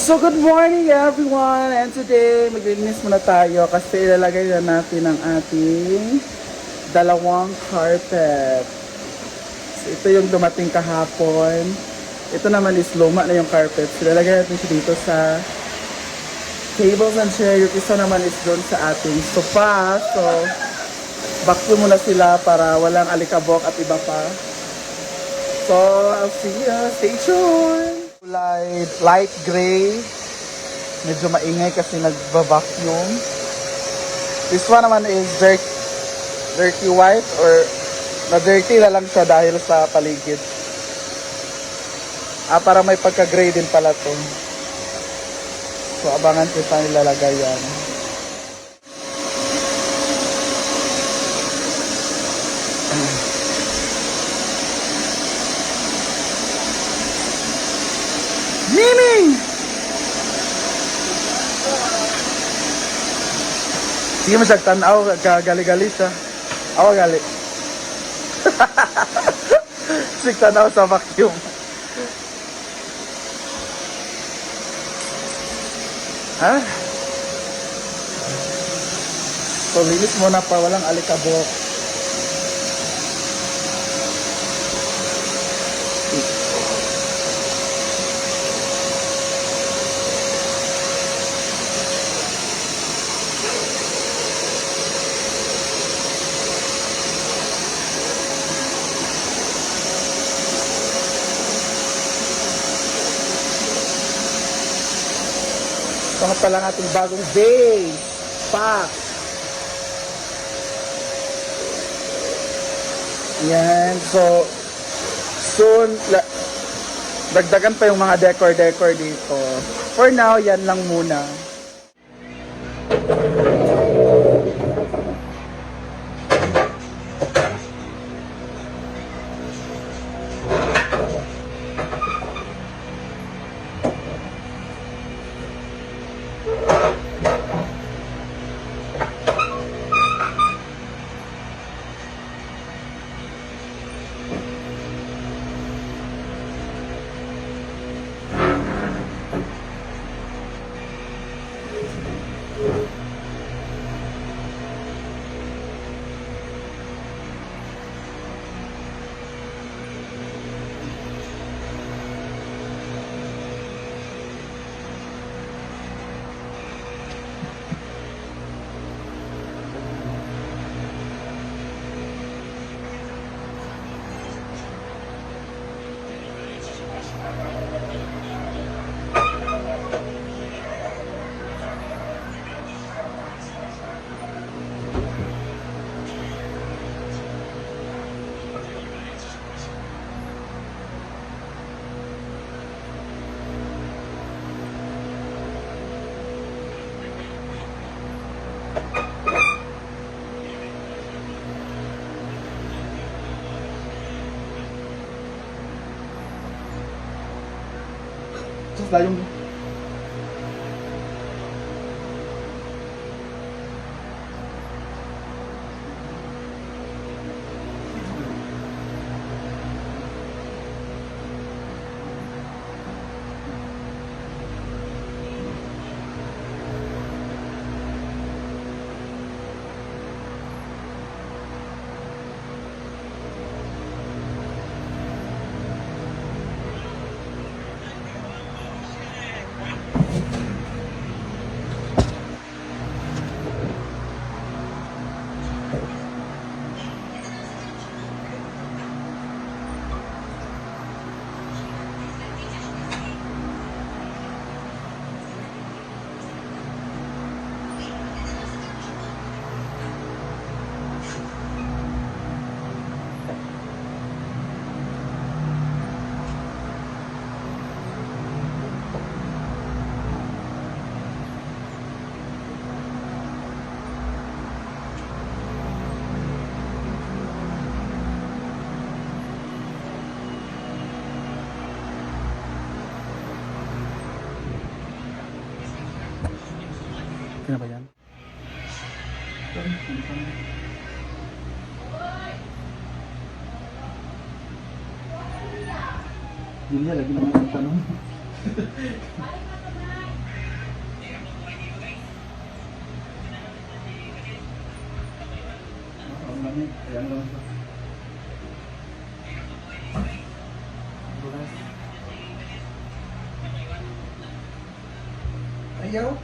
So good morning everyone, and today maglilinis muna tayo kasi ilalagay na natin ang ating dalawang carpet. So ito yung dumating kahapon. Ito naman is luma na yung carpet. So ilalagay natin siya dito sa tables and chair. Yung isa naman is doon sa ating sofa. So vacuum muna sila para walang alikabok at iba pa. So I'll see you. Stay tuned. Light gray. Medyo maingay kasi nagba-vacuum. This one naman is dirty white, or na-dirty na lang siya dahil sa paligid. Para may pagka-gray din pala to. So abangan ko saan nilalagay yan. Mimi! Sige mo siya tanaw, gali-gali siya. Awa gali. Sige tanaw sa vacuum. Ha? So linis muna pa, walang alikabok. Ito pa lang ating bagong base pack. Yan. So, soon, dagdagan pa yung mga decor dito. For now, yan lang muna. Terus dayong kaya ba yan? Julia, lagi naman ang tanong. Ayaw?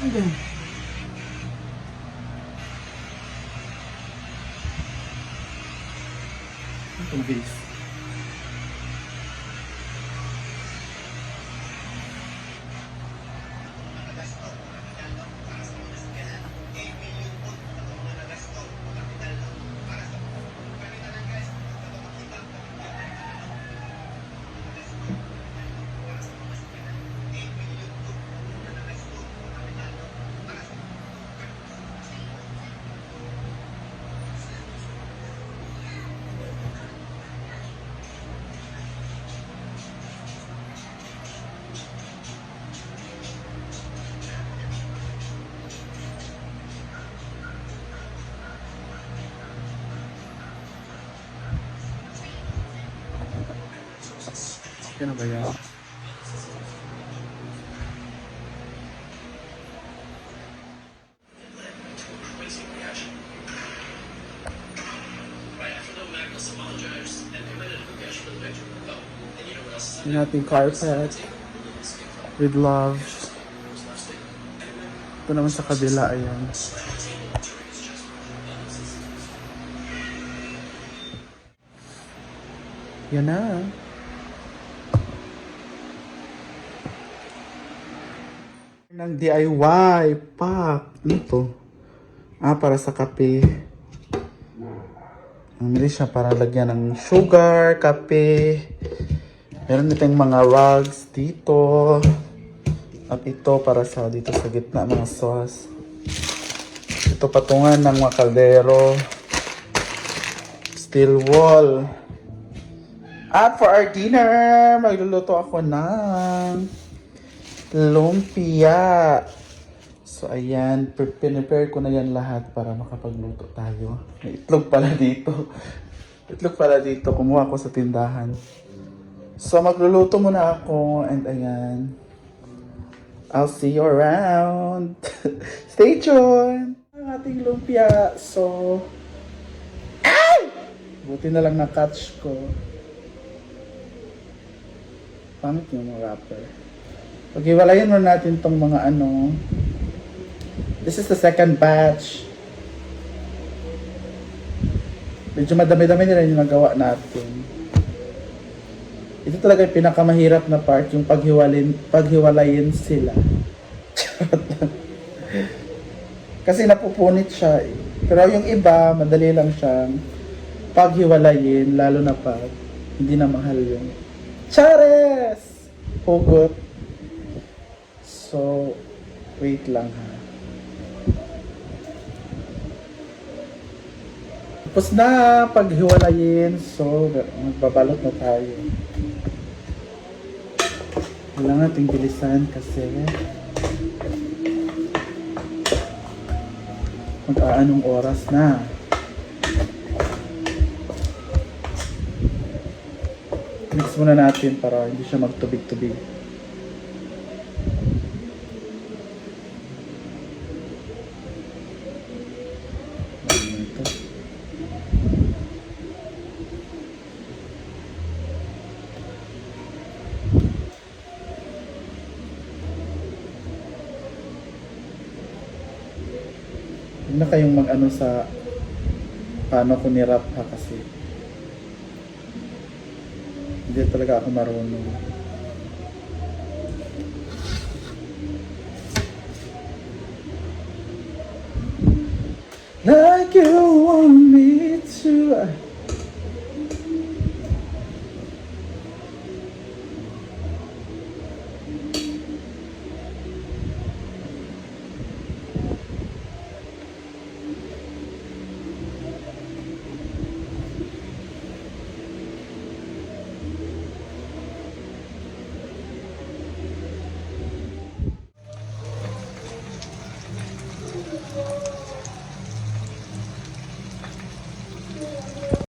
Okay. Itong base. Okay na ba yan? Yung ating carpet with love. Ito naman sa kabila, ayan. Yan na. Ng DIY pack. Ano to? Para sa kape. Namili siya para lagyan ng sugar, kape. Meron ditong mga rugs dito. At ito para sa dito sa gitna mga sauce. Ito patungan ng mga kaldero. Steel wall. At for our dinner, magluluto ako ng lumpia. So ayan, prepare ko na yan lahat para makapagluto tayo. May itlog pala dito. Itlog pala dito, kumuha ko sa tindahan. So magluluto muna ako and ayan. I'll see you around. Stay tuned! Ang ating lumpia. So, buti na lang na-catch ko. Pangit yung mga wrapper. Pag-iwalayan mo natin tong mga ano. This is the second batch. Medyo madami-dami nila yung nagawa natin. Ito talaga yung pinakamahirap na part, yung paghiwalayin sila. Kasi napupunit siya. Pero yung iba, madali lang siyang paghiwalayin, lalo na pag hindi na mahal yung chares! Hugot. So, wait lang ha. Tapos na paghiwalayin, so magbabalot na tayo. Kailangan nating bilisan kasi mag-aanong oras na. Mix muna natin para hindi siya magtubig-tubig. Huwag na kayong mag-ano sa paano ko nirap ha kasi hindi talaga ako marunong.